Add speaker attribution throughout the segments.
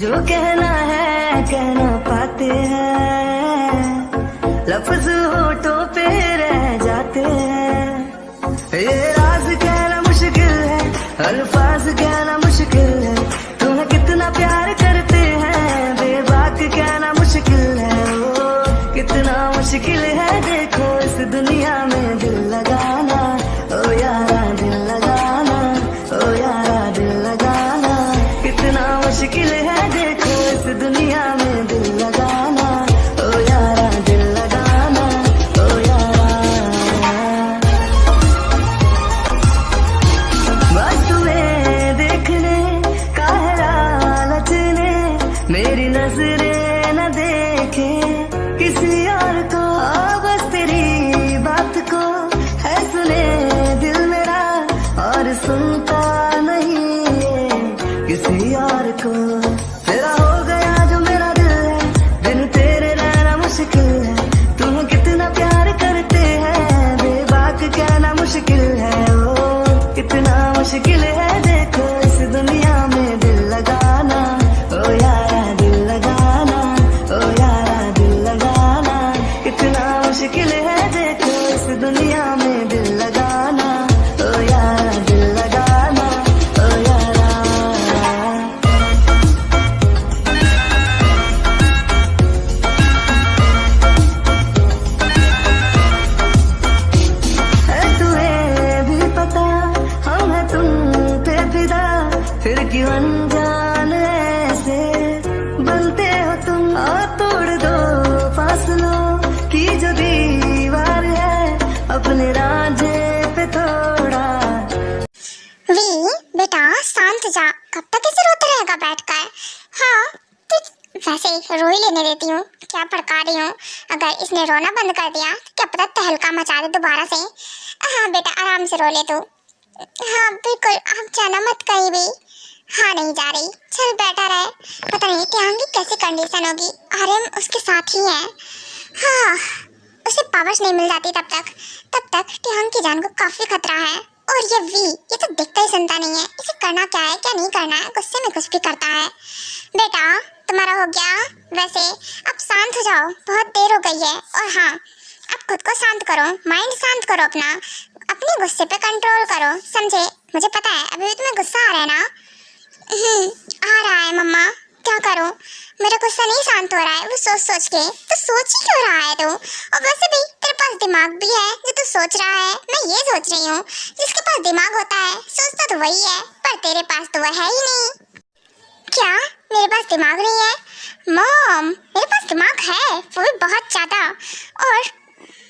Speaker 1: जो कहना है कह ना पाते हैं, लफ्ज होठों पे रह जाते हैं। ये राज कहना मुश्किल है, अल्फाज कहना मुश्किल है। तुम्हें कितना प्यार करते हैं, बेबाक कहना मुश्किल है। ओ कितना मुश्किल है देखो इस दुनिया में दिल लगाना। ओ यारा दिल लगाना, ओ यारा दिल लगाना। कितना मुश्किल है देखो इस दुनिया में दिल लगाना। ओ यारा दिल लगाना, ओ यारा। बस तुम्हें देखने का है लालच ने, मेरी नजरें न देखे किसी और को। बस तेरी बात को है सुने दिल मेरा, और सुनता नहीं है किसी और को। तेरा हो गया जो मेरा दिल है, बिन तेरे रहना मुश्किल है। तुम्हें कितना प्यार करते हैं, बेबाक कहना मुश्किल है। ओ कितना मुश्किल है देखो इस दुनिया में दिल लगाना। ओ यारा दिल लगाना, ओ यारा दिल लगाना। कितना मुश्किल है देखो इस दुनिया में दिल लगाना। ओ यारा दिल लगाना, ओ यारा। है तुम्हें भी पता हम है तुम पे फिदा, फिर क्यों अनजान ऐसे बनते हो तुम। और तोड़ दो फासलों की जो दीवार है, अपने राजे पे थोड़ा।
Speaker 2: वी बेटा शांत जा, कब तक ऐसे रोते रहेगा बैठकर। हाँ तो वैसे रो ही लेने देती हूँ, क्या भड़का रही हूँ। अगर इसने रोना बंद कर दिया तो क्या पता तहलका मचा दे दोबारा से। हाँ बेटा आराम से रो ले तू। हाँ बिल्कुल, आप जाना मत कहीं भी। हाँ नहीं जा रही, चल बैठा रहे। पता नहीं टियांग की कैसी कंडीशन होगी, आर्यन उसके साथ ही है। हाँ उसे पावर्स नहीं मिल जाती तब तक टियांग की जान को काफी खतरा है। और ये वी, ये तो दिखता ही सुनता नहीं है, इसे करना क्या है क्या नहीं करना है, गुस्से में कुछ भी करता है। बेटा तुम्हारा हो गया, वैसे अब शांत हो जाओ, बहुत देर हो गई है। और हाँ अब खुद को शांत करो, माइंड शांत करो अपना, अपने गुस्से पे कंट्रोल करो, समझे। मुझे पता है अभी भी तुम्हें गुस्सा आ रहा है ना। आ रहा है मम्मा, क्या करूं, मेरा गुस्सा नहीं शांत हो रहा है। वो सोच सोच के तो सोच ही क्यों रहा है तू। और वैसे भी तेरे पास दिमाग भी है जो तू सोच रहा है। मैं ये सोच रही हूँ जिसके पास दिमाग होता है सोचता तो वही है, पर तेरे पास तो वह है ही नहीं। क्या मेरे पास दिमाग नहीं है मॉम? मेरे पास दिमाग है, वो भी बहुत ज्यादा। और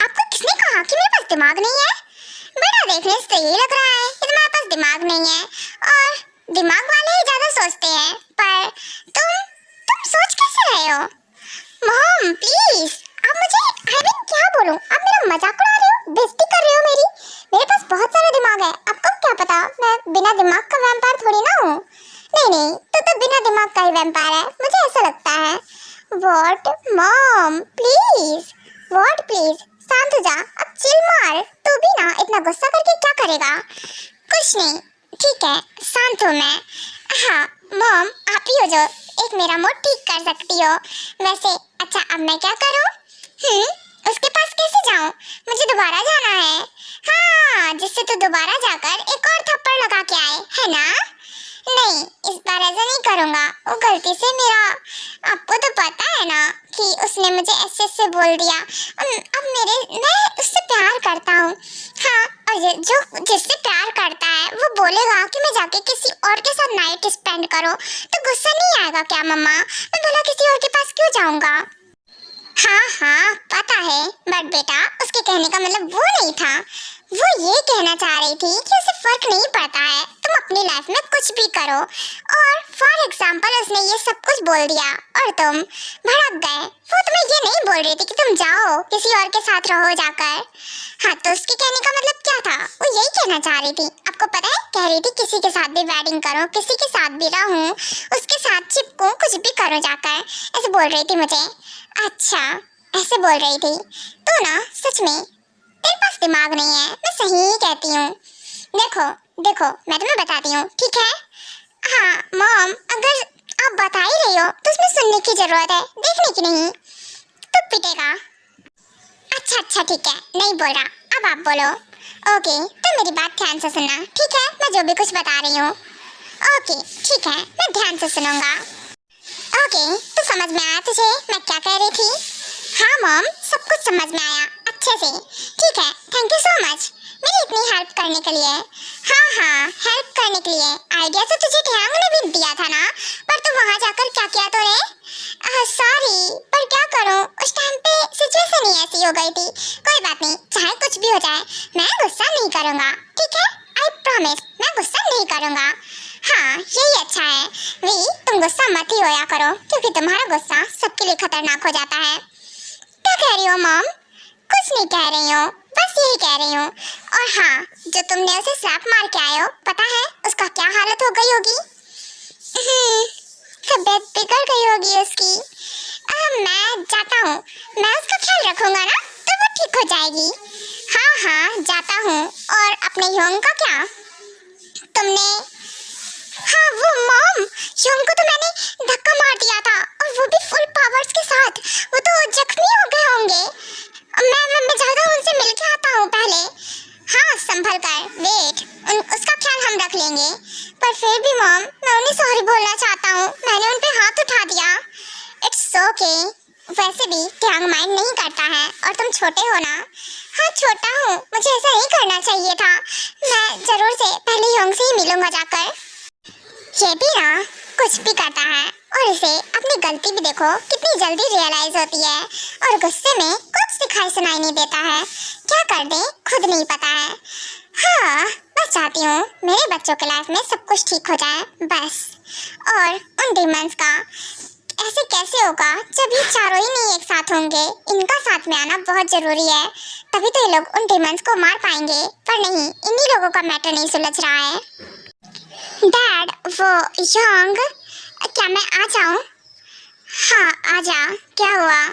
Speaker 2: आपको किसने कहा कि मेरे पास दिमाग नहीं है? बेटा देखने से तो ये लग रहा है कि तुम्हारे पास दिमाग नहीं है, और दिमाग वाले ही ज्यादा सोचते हैं। पर तुम सोच कैसे रहे हो? मॉम प्लीज, आप मुझे आई मीन क्या बोलूं, आप मेरा मजाक उड़ा रहे हो, बेइज्जती कर रहे हो मेरी। मेरे पास बहुत सारा दिमाग है, आपको क्या पता मैं बिना दिमाग का वैम्पायर थोड़ी ना हूँ। नहीं तो बिना दिमाग का ही वैम्पायर है, मुझे ऐसा लगता है। What mom please, what please, शांत हो जा, अब चिल मार। तू भी ना इतना गुस्सा करके क्या करेगा। कुछ नहीं, ठीक है शांत हूँ मैं। हाँ मॉम आप ही हो जो एक मेरा मूड ठीक कर सकती हो। वैसे अच्छा अब मैं क्या करूँ? उसके पास कैसे जाऊँ? मुझे दोबारा जाना है। हाँ जिससे तू दोबारा जाकर एक और थप्पड़ लगा के आए, है ना? नहीं इस बार ऐसा नहीं करूँगा, वो गलती से मेरा, आपको तो पता है ना कि उसने मुझे ऐसे बोल दिया। मैं उससे प्यार करता हूँ। हाँ और जो जिससे प्यार करता है वो बोलेगा कि मैं जाके किसी और के साथ नाइट स्पेंड करो, तो गुस्सा नहीं आएगा क्या मम्मा? मैं भला किसी और के पास क्यों जाऊँगा? हाँ पता है, बट बेटा उसके कहने का मतलब वो नहीं था। वो ये कहना चाह रही थी कि उसे फर्क नहीं पड़ता है, तुम अपनी लाइफ में कुछ भी करो। और फॉर एग्जाम्पल उसने ये सब कुछ बोल दिया और तुम भड़क गए। वो तुम्हें ये नहीं बोल रही थी कि तुम जाओ किसी और के साथ रहो जाकर। हाँ तो उसके कहने का मतलब क्या था? वो यही कहना चाह रही थी, आपको पता है, कह रही थी किसी के साथ भी वेडिंग करो, किसी के साथ भी रहूं, उसके साथ चिपकूं, कुछ भी करो जाकर, ऐसे बोल रही थी मुझे। अच्छा ऐसे बोल रही थी तो ना सच में तेरे पास दिमाग नहीं है, मैं सही ही कहती हूँ। देखो मैं तुम्हें बताती हूँ, ठीक है? हाँ मॉम, अगर आप बता ही रही हो तो उसमें सुनने की जरूरत है, देखने की नहीं। तू पिटेगा। अच्छा ठीक है, नहीं बोल रहा, अब आप बोलो। ओके, तो मेरी बात ध्यान से सुनना, ठीक है? मैं जो भी कुछ बता रही हूँ। ओके ठीक है, मैं ध्यान से सुनूंगा। ओके, तो समझ में आया तुझे मैं क्या कह रही थी? हाँ मॉम, सब कुछ समझ में आया अच्छे से। ठीक है, थैंक यू सो मच मेरी इतनी हेल्प करने के लिए। हाँ, हेल्प करने के लिए। आइडिया तो तुझे ढ्यांग ने भी दिया था ना, पर तू वहाँ जाकर क्या किया तूने? सॉरी, पर क्या करूँ, उस टाइम पे सिचुएशन ही ऐसी हो गई थी। कोई बात नहीं, चाहे कुछ भी हो जाए मैं गुस्सा नहीं करूँगा, ठीक है? आई प्रॉमिस, मैं गुस्सा नहीं करूँगा। हाँ, यही अच्छा है। वी, तुम गुस्सा मत ही होया करो, क्योंकि तुम्हारा गुस्सा सबके लिए खतरनाक हो जाता है। क्या कह रही हो मॉम? कुछ नहीं कह रही हूँ, बस यही कह रही हूँ। और हाँ, जो तुमने उसे श्राप मार के आए हो, पता है उसका क्या हालत हो गई होगी? तबीयत बिगड़ गई होगी उसकी। मैं जाता हूँ, मैं उसका ख्याल रखूंगा ना, तो वो ठीक हो जाएगी। हाँ, जाता हूँ। और अपने योंग का क्या? तुमने हाँ वो मॉम, योंग को तो मैंने धक्का मार दिया था, और वो भी फुल पावर्स के साथ। वो तो जख्मी हो गए होंगे। मैं जाता हूँ, उनसे मिल के आता हूँ पहले। हाँ, संभल कर, वेट, उसका ख्याल हम रख लेंगे। पर फिर भी मॉम, मैं उन्हें सॉरी बोलना चाहता हूँ, मैंने उन पे हाथ उठा दिया। इट्स ओके, वैसे भी ढ्यांग माइंड नहीं करता है, और तुम छोटे हो ना। हाँ, छोटा हूँ, मुझे ऐसा नहीं करना चाहिए था। मैं जरूर से पहले योंग से ही मिलूंगा जाकर। ये भी ना कुछ भी करता है, और इसे अपनी गलती भी देखो कितनी जल्दी रियलाइज होती है, और गुस्से में कुछ दिखाई सुनाई नहीं देता है। क्या कर दे खुद नहीं पता है। हाँ, मैं चाहती हूँ मेरे बच्चों के लाइफ में सब कुछ ठीक हो जाए, बस। और उन डीमंस का ऐसे कैसे होगा जब ये चारों ही नहीं एक साथ होंगे? इनका साथ में आना बहुत जरूरी है, तभी तो ये लोग उन डीमंस को मार पाएंगे। पर नहीं, इन्हीं लोगों का मैटर नहीं सुलझ रहा है। डैड, वो योंग, क्या मैं आ जाऊं? हाँ, आजा। क्या हुआ?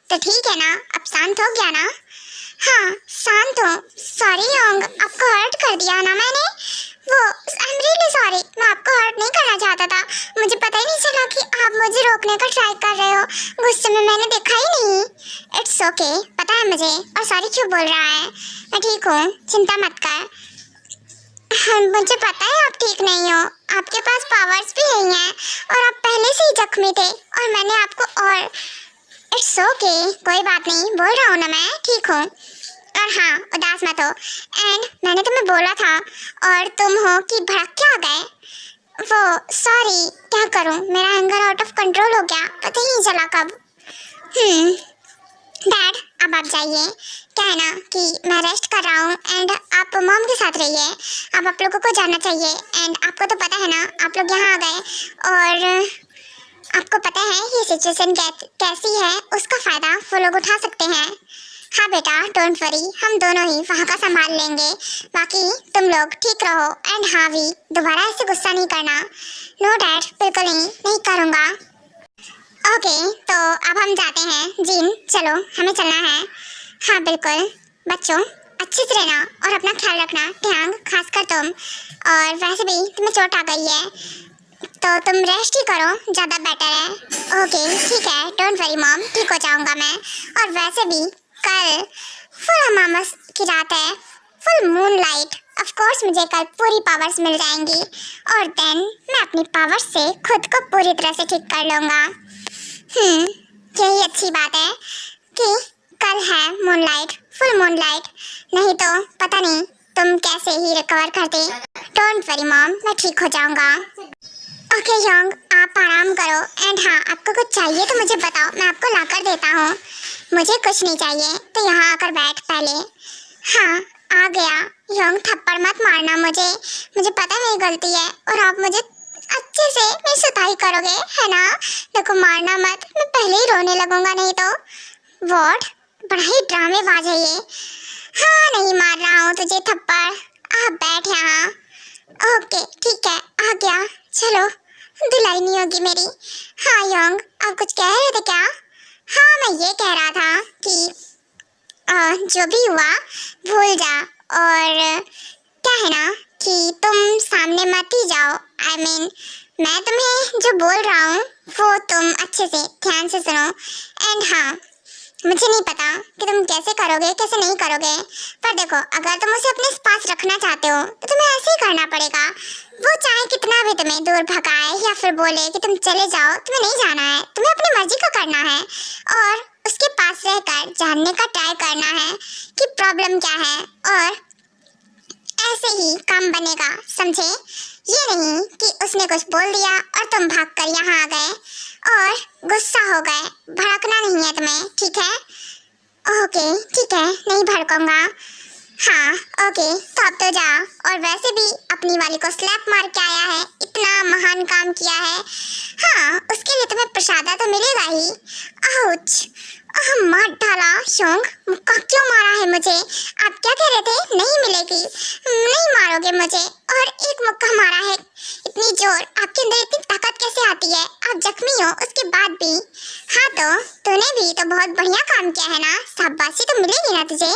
Speaker 2: तो ठीक है ना, अब शांत हो गया ना? हाँ, शांत हो। सॉरी योंग, आपको हर्ट कर दिया ना मैंने? वो आई एम रियली सॉरी, मैं आपको हर्ट नहीं करना चाहता था। मुझे पता ही नहीं चला कि आप मुझे रोकने का ट्राई कर रहे हो। गुस्से में मैंने देखा ही नहीं। इट्स ओके, पता है मुझे, और सॉरी क्यों बोल रहा है? मैं ठीक हूँ, चिंता मत कर। मुझे पता है आप ठीक नहीं हो, आपके पास पावर्स भी नहीं है, और आप पहले से ही जख्मी थे, और मैंने आपको और इट्स ओके, कोई बात नहीं, बोल रहा हूँ ना मैं ठीक हूँ। और हाँ, उदास मत हो। एंड मैंने तुम्हें बोला था, और तुम हो कि भड़क के आ गए। वो सॉरी, क्या करूँ, मेरा एंगर आउट ऑफ कंट्रोल हो गया, पता ही नहीं चला कब। डैड, अब आप जाइए। क्या है ना कि मैं रेस्ट कर रहा हूँ, एंड आप मॉम के साथ रहिए। अब आप लोगों को जाना चाहिए, एंड आपको तो पता है ना, आप लोग यहाँ आ गए, और आपको पता है ये सिचुएशन कैसी है, उसका फ़ायदा वो लोग उठा सकते हैं। हाँ बेटा, डोंट वरी, हम दोनों ही वहाँ का संभाल लेंगे। बाकी तुम लोग ठीक रहो, एंड हाँ भी, दोबारा ऐसे गुस्सा नहीं करना। नो डैड, बिल्कुल नहीं करूँगा। ओके, तो अब हम जाते हैं। जिन, चलो, हमें चलना है। हाँ बिल्कुल, बच्चों अच्छे से रहना और अपना ख्याल रखना, ध्यान खासकर तुम। और वैसे भी तुम्हें चोट आ गई है, तो तुम रेस्ट ही करो, ज़्यादा बेटर है। ओके ठीक है, डोंट वरी मॉम, ठीक हो जाऊँगा मैं। और वैसे भी कल फुल अमावस की रात है, full moon light, of course मुझे कल पूरी पावर्स मिल जाएंगी, और देन मैं अपनी पावर्स से खुद को पूरी तरह से ठीक कर लूँगा। यही अच्छी बात है कि कल है मूनलाइट, फुल मूनलाइट, नहीं तो पता नहीं तुम कैसे ही रिकवर करते। डोंट वरी मॉम, मैं ठीक हो जाऊंगा। ओके योंग, आप आराम करो, एंड हाँ, आपको कुछ चाहिए तो मुझे बताओ, मैं आपको ला कर देता हूँ। मुझे कुछ नहीं चाहिए, तो यहाँ आकर बैठ पहले। हाँ, आ गया। योंग, थप्पड़ मत मारना मुझे पता मेरी गलती है, और आप मुझे अच्छे से मेरी सुताई करोगे, है ना? देखो, मारना मत, मैं पहले ही रोने लगूंगा नहीं तो। व्हाट, बड़ा ही ड्रामेबाज है ये। हाँ, नहीं मार रहा हूँ तुझे थप्पड़, आप बैठ यहाँ। ओके ठीक है, आ गया, चलो, धुलाई नहीं होगी मेरी। हाँ योंग, आप कुछ कह रहे थे क्या? हाँ, मैं ये कह रहा था कि जो भी हुआ भूल जा, और क्या है ना कि तुम सामने मत ही जाओ। I mean, मैं तुम्हें जो बोल रहा हूँ वो तुम अच्छे से ध्यान से सुनो। एंड हाँ, मुझे नहीं पता कि तुम कैसे करोगे कैसे नहीं करोगे, पर देखो अगर तुम उसे अपने पास रखना चाहते हो तो तुम्हें ऐसे ही करना पड़ेगा। वो चाहे कितना भी तुम्हें दूर भगाए या फिर बोले कि तुम चले जाओ, तुम्हें नहीं जाना है, तुम्हें अपनी मर्जी का करना है और उसके पास रहकर जानने का ट्राई करना है कि प्रॉब्लम क्या है, और ऐसे ही काम बनेगा, समझे? ये नहीं कि उसने कुछ बोल दिया और तुम भागकर यहाँ आ गए और गुस्सा हो गए। भड़कना नहीं है तुम्हें, ठीक है? ओके ठीक है, नहीं भड़कूंगा। हाँ ओके, तो अब तो जा। और वैसे भी अपनी वाली को स्लैप मार के आया है, इतना महान काम किया है। हाँ, उसके लिए तुम्हें प्रसादा तो मिलेगा ही। आउच, मार डाला। योंग, मुक्का क्यों मारा है मुझे? आप क्या कह रहे थे? नहीं मिलेगी, नहीं मारोगे मुझे? और एक मुक्का मारा है, इतनी जोर, आपके अंदर इतनी ताकत कैसे आती है? आप जख्मी हो उसके बाद भी। हाँ तो तूने भी तो बहुत बढ़िया काम किया है ना, शाबाशी तो मिलेगी ना तुझे।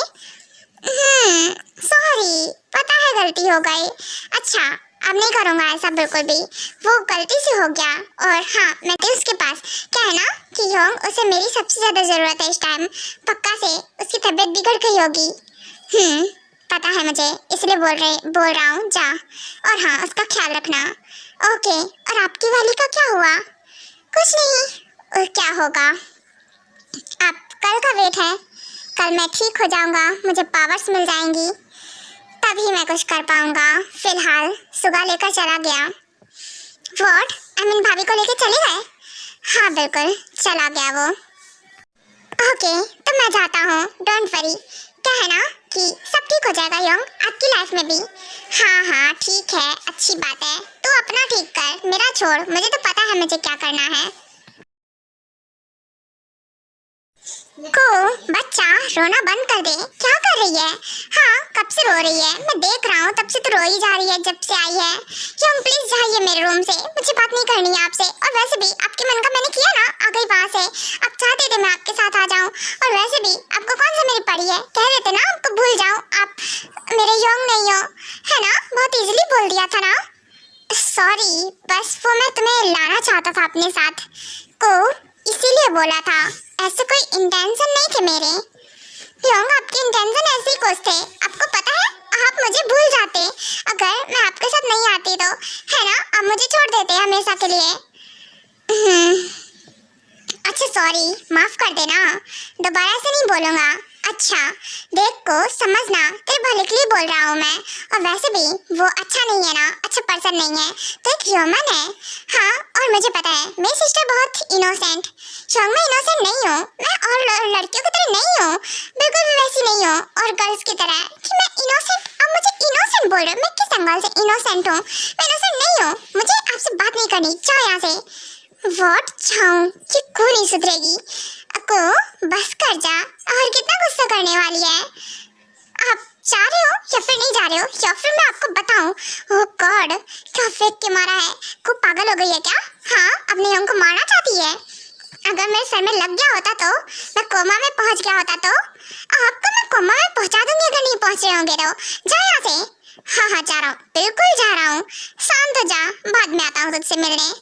Speaker 2: सॉरी, पता है गलती हो गई। अच्छा, अब नहीं करूँगा ऐसा बिल्कुल भी, वो गलती से हो गया। और हाँ, मैं तो उसके पास क्या है ना कि योंग, उसे मेरी सबसे ज़्यादा ज़रूरत है इस टाइम। पक्का से उसकी तबीयत बिगड़ गई होगी। पता है मुझे, इसलिए बोल रहा हूँ, जा। और हाँ, उसका ख्याल रखना। ओके, और आपकी वाली का क्या हुआ? कुछ नहीं, और क्या होगा, अब कल का वेट है। कल मैं ठीक हो जाऊँगा, मुझे पावर्स मिल जाएंगी, तभी मैं कुछ कर पाऊंगा। फिलहाल सुगा लेकर चला गया। व्हाट? भाभी को लेकर चले गए? हाँ बिल्कुल, चला गया वो। ओके, तो मैं जाता हूँ, डोंट वरी। क्या है ना कि सब ठीक हो जाएगा योंग, आपकी लाइफ में भी। हाँ ठीक है, अच्छी बात है। तू अपना ठीक कर, मेरा छोड़, मुझे तो पता है मुझे क्या करना है। को बच्चा रोना बंद कर दे, क्या कर रही है? हाँ, कब से रो रही है? मैं देख रहा हूँ, तब से तो रो ही जा रही है जब से आई है। क्यों, प्लीज जाइए मेरे रूम से, मुझे बात नहीं करनी है आपसे। और वैसे भी आपके मन का मैंने किया ना, आ गई वहाँ से। आप चाहते थे मैं आपके साथ आ जाऊँ, और वैसे भी आपको कौन सा मेरी पड़ी है? कह रहे थे ना आपको भूल जाऊँ, आप मेरे योंग नहीं हो, है ना? बहुत इजीली बोल दिया था ना। सॉरी, बस वो मैं तुम्हें लाना चाहता था अपने साथ को, इसीलिए बोला था। ऐसे कोई इंटेंशन नहीं थे मेरे। योंग, आपके इंटेंशन ऐसे ही कुछ थे, आपको पता है? आप मुझे भूल जाते अगर मैं आपके साथ नहीं आती तो, है ना? आप मुझे छोड़ देते हमेशा के लिए। अच्छा सॉरी, माफ कर देना, दोबारा से नहीं बोलूँगा। अच्छा देख को समझना, तेरे भले के लिए बोल रहा हूँ मैं। और वैसे भी वो अच्छा नहीं है ना, अच्छा पर्सन नहीं है, तो एक ह्यूमन है। हाँ, और मुझे पता है मेरी सिस्टर बहुत इनोसेंट। योंग, मैं इनोसेंट नहीं हूँ, मैं और लड़कियों की तरह नहीं हूँ, बिल्कुल भी वैसी नहीं हूँ और गर्ल्स की तरह कि मैं इनोसेंट। अब मुझे इनोसेंट बोल रहे हो, मैं किस एंगल से इनोसेंट हूँ? मैं इनोसेंट नहीं हूँ, मुझे आपसे बात नहीं करनी, जाओ यहाँ से। व्हाट? जाऊँ? ये क्यों नहीं सुधरेगी? अको बस कर जा, और कितना गुस्सा करने वाली है? आप जा रहे हो या फिर नहीं जा रहे हो, या फिर मैं आपको बताऊं? ओह गॉड, क्या फेंक के मारा है? को पागल हो गई है क्या? हाँ, अपने योंग को मारना चाहती है। अगर मेरे सर में लग गया होता तो, मैं कोमा में पहुंच गया होता तो, आपको मैं कोमा में पहुंचा दूंगी अगर नहीं पहुंच रहे होंगे तो। जा यहाँ से। हाँ जा रहा हूँ, बिल्कुल जा रहा हूँ, शांत हो जा, बाद में आता हूँ तुझसे मिलने।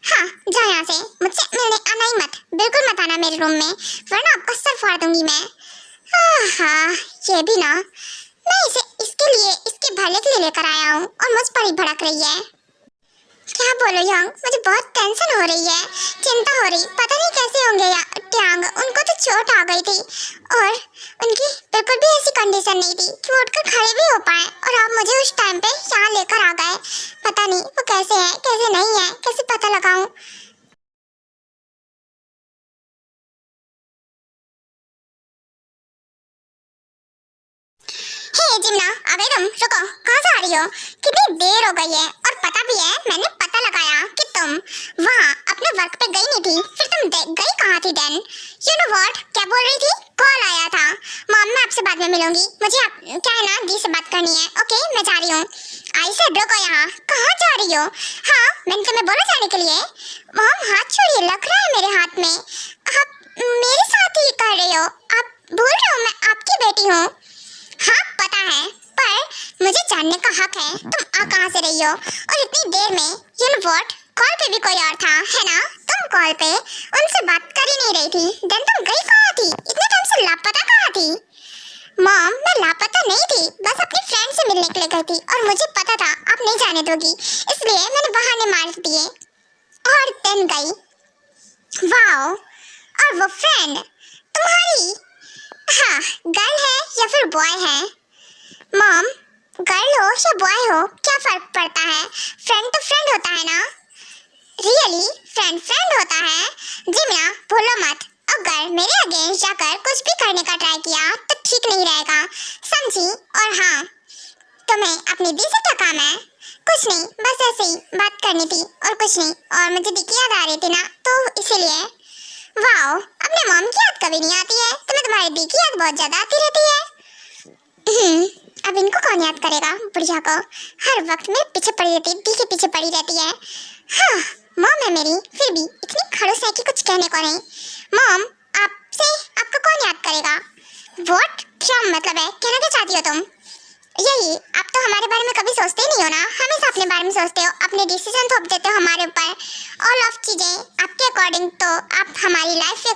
Speaker 2: हाँ जा यहाँ से, मुझसे मिलने आना ही मत, बिल्कुल मत आना मेरे रूम में, वरना आपका सर फाड़ दूंगी मैं। हाँ, ये भी ना, मैं इसे इसके लिए, इसके भले के लिए लेकर आया हूँ और मुझ पर ही भड़क रही है। क्या बोलो योंग, मुझे बहुत टेंशन हो रही है, चिंता हो रही, पता नहीं कैसे होंगे ट्यांग। उनको तो चोट आ गई थी और उनकी बिल्कुल भी ऐसी कंडीशन नहीं थी कि वो उठकर खड़े भी हो पाए, और आप मुझे उस टाइम पे यहाँ लेकर आ गए। पता नहीं वो कैसे है कैसे नहीं है, कैसे पता लगाऊं? हे जिम्ना, अबे तुम रुको, कहाँ से आ रही हो? कितनी देर हो गई है, और पता भी है मैंने पता लगाया कि तुम वहाँ अपने वर्क पे गई नहीं थी, फिर तुम गई कहाँ थी देन? यू नो व्हाट, क्या बोल रही थी? कॉल आया था। मॉम, मैं आपसे बाद में मिलूंगी, मुझे क्या है ना दी से बात करनी है। ओके मैं जा रही हूँ। आई से रुको, यहाँ कहाँ जा रही हो? हाँ, मैंने तुम्हें बोला जाने के लिए। मॉम हाथ छोड़िए, लग रहा है मेरे हाथ में आप मेरे साथ ही कर रहे हो। आप भूल रहे हो मैं आपकी बेटी हूँ। हाँ पता है, पर मुझे जानने का हक है तुम आ कहाँ से रही हो, और इतनी देर में। यू नो व्हाट, कॉल पे भी कोई और था, है ना? तुम कॉल पे उनसे बात कर ही नहीं रही थी। देन तुम गई कहाँ थी? इतने टाइम से लापता कहाँ थी? मॉम, मैं लापता नहीं थी, बस अपनी फ्रेंड से मिलने के लिए गई थी और मुझे पता था आप नहीं जाने दोगी, इसलिए मैंने बहाने मार दिए और देन गई। वाओ, और वो फ्रेंड तुम्हारी, हाँ, गर्ल है या फिर बॉय है? मॉम, गर्ल हो या बॉय हो क्या फर्क पड़ता है? फ्रेंड तो फ्रेंड होता है ना। रियली फ्रेंड फ्रेंड होता है? जिमिना भूलो मत, अगर मेरे अगेंस्ट जाकर कुछ भी करने का ट्राई किया तो ठीक नहीं रहेगा, समझी? और हाँ, तुम्हें अपनी दी से क्या काम है? कुछ नहीं, बस ऐसे ही बात करनी थी और कुछ नहीं। और मुझे दी की याद आ रही थी ना, तो इसीलिए। वाओ, अपने मॉम की याद कभी नहीं आती है, तुम्हें तुम्हारी दी की याद बहुत ज्यादा आती रहती है। अब इनको कौन याद करेगा, बुढ़िया को हर वक्त मेरे पीछे पड़ी रहती, दी के पीछे पड़ी रहती है। हाँ, मॉम है मेरी, फिर भी इतनी खड़ूस है कि कुछ कहने को नहीं। मॉम, आपसे आपको कौन याद करेगा? व्हाट, क्या मतलब है? कहना क्या चाहती हो तुम? यही, आप तो हमारे बारे में कभी सोचते ही नहीं हो ना, हमेशा अपने बारे में सोचते हो, अपने डिसीजन थोप देते हो हमारे ऊपर। ऑल ऑफ चीजें आपके अकॉर्डिंग, तो आप हमारी लाइफ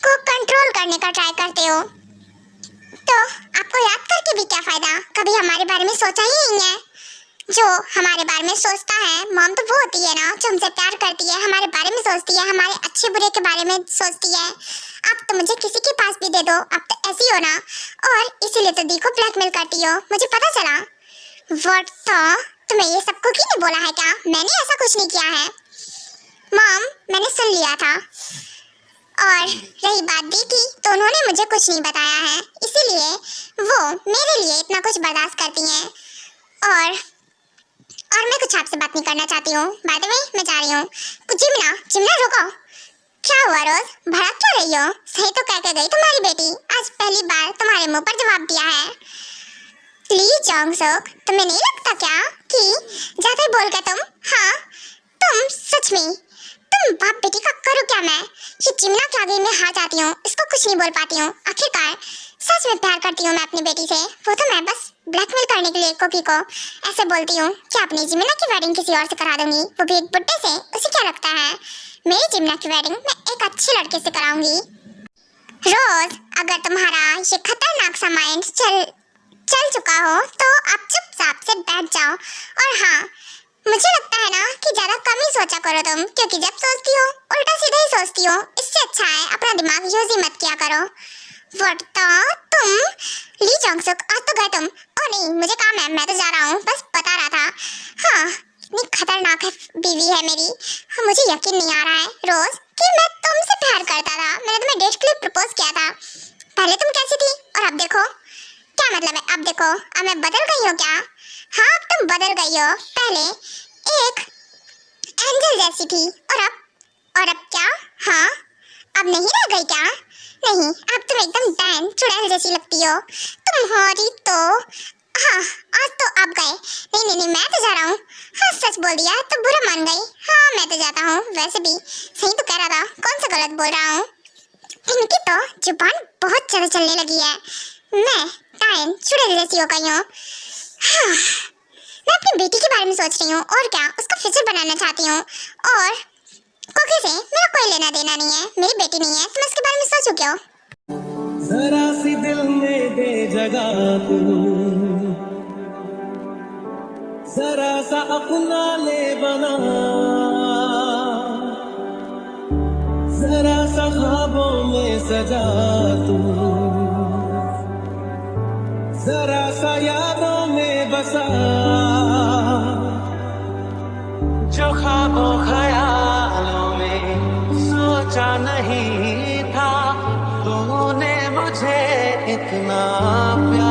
Speaker 2: को कंट्रोल करने का ट्राई करते हो। तो आपको याद करके भी क्या फायदा? कभी हमारे बारे में सोचा ही नहीं है। जो हमारे बारे में सोचता है मॉम तो वो होती है ना, जो हमसे प्यार करती है, हमारे बारे में सोचती है, हमारे अच्छे बुरे के बारे में सोचती है। आप तो मुझे किसी के पास भी दे दो, आप तो ऐसी हो ना, और इसीलिए तो दी को ब्लैकमेल करती हो, मुझे पता चला। व्हाट, तो तुम्हें ये सब कुकी ने बोला है क्या? मैंने ऐसा कुछ नहीं किया है मॉम, मैंने सुन लिया था। और रही बात दी की, तो उन्होंने मुझे कुछ नहीं बताया है, इसीलिए वो मेरे लिए इतना कुछ बर्दाश्त करती हैं। और मैं कुछ आपसे बात नहीं करना चाहती हूँ। बाय द वे, मैं जा रही हूँ। जिमिना, जिमिना रुको। क्या हुआ रोज, भड़क क्यों रही हो? सही तो कह के गई तुम्हारी बेटी, आज पहली बार तुम्हारे मुंह पर जवाब दिया है। ली जोंगसुक, तुम्हें नहीं लगता क्या कि ज्यादा ही बोल गए तुम? हाँ, तुम सच में, तुम बाप बेटी का करूँ क्या मैं? ये जिमिना के आगे मैं हार जाती हूँ, इसको कुछ नहीं बोल पाती हूँ। आखिरकार सच में प्यार करती हूँ मैं अपनी बेटी से, वो तो मैं बस ब्लैकमेल करने के लिए कुकी को ऐसे बोलती हूँ कि अपनी जिमिना की वेडिंग किसी और से करा दूंगी, वो भी एक बुड्ढे से। उसे क्या लगता है मेरी जिमिना की वेडिंग मैं एक अच्छे लड़के से कराऊंगी? रोज, अगर तुम्हारा ये खतरनाक सा माइंड चल चुका हो तो आप चुपचाप से बैठ जाओ। और हाँ, मुझे लगता है ना कि ज्यादा कम ही सोचा करो तुम, क्योंकि जब सोचती हो उल्टा सीधा ही सोचती हो। इससे अच्छा है अपना दिमाग यूज ही मत किया करो। वरता तुम ली जोंगसुक, आज तो गए तुम। ओ नहीं, मुझे काम है, मैं तो जा रहा हूँ, बस बता रहा था। हाँ, इतनी खतरनाक है बीवी है मेरी। हाँ, मुझे यकीन नहीं आ रहा है रोज कि मैं तुमसे प्यार करता था। मैंने तुम्हें डेट के लिए प्रपोज किया था। पहले तुम कैसी थी और अब देखो। क्या मतलब है अब देखो? अब मैं बदल गई हूँ क्या? हाँ, अब तुम बदल गई हो। पहले एक एंजल जैसी थी और अब क्या? हाँ, अब नहीं रह गई क्या? नहीं, अब तुम एकदम डैन चुड़ैल जैसी लगती हो तुम्हारी तो। हाँ, आज तो आप गए। नहीं, मैं तो जा रहा हूँ। हाँ, सच बोल दिया तो बुरा मान गई। हाँ, मैं तो जाता हूँ। वैसे भी सही तो कह रहा था, कौन सा गलत बोल रहा हूँ? इनकी तो जुबान बहुत ज्यादा चलने लगी है। मैं डैन चुड़ैल जैसी हो गई हूँ। हाँ, मैं अपनी बेटी के बारे में सोच रही हूँ, और क्या, उसका फ्यूचर बनाना चाहती हूँ। और कोकी से मेरा कोई लेना देना नहीं है, मेरी बेटी नहीं है, तो मैं उसके बारे में सोचूं क्यों?
Speaker 3: जरा सी दिल में दे जगह तू, जरा सा अपना ले बना, जरा सा ख्वाबों में सजा तू, जरा सा यादों में बसा, जो ख्वाबों ख्यालों में सोचा नहीं था, तूने मुझे इतना प्यार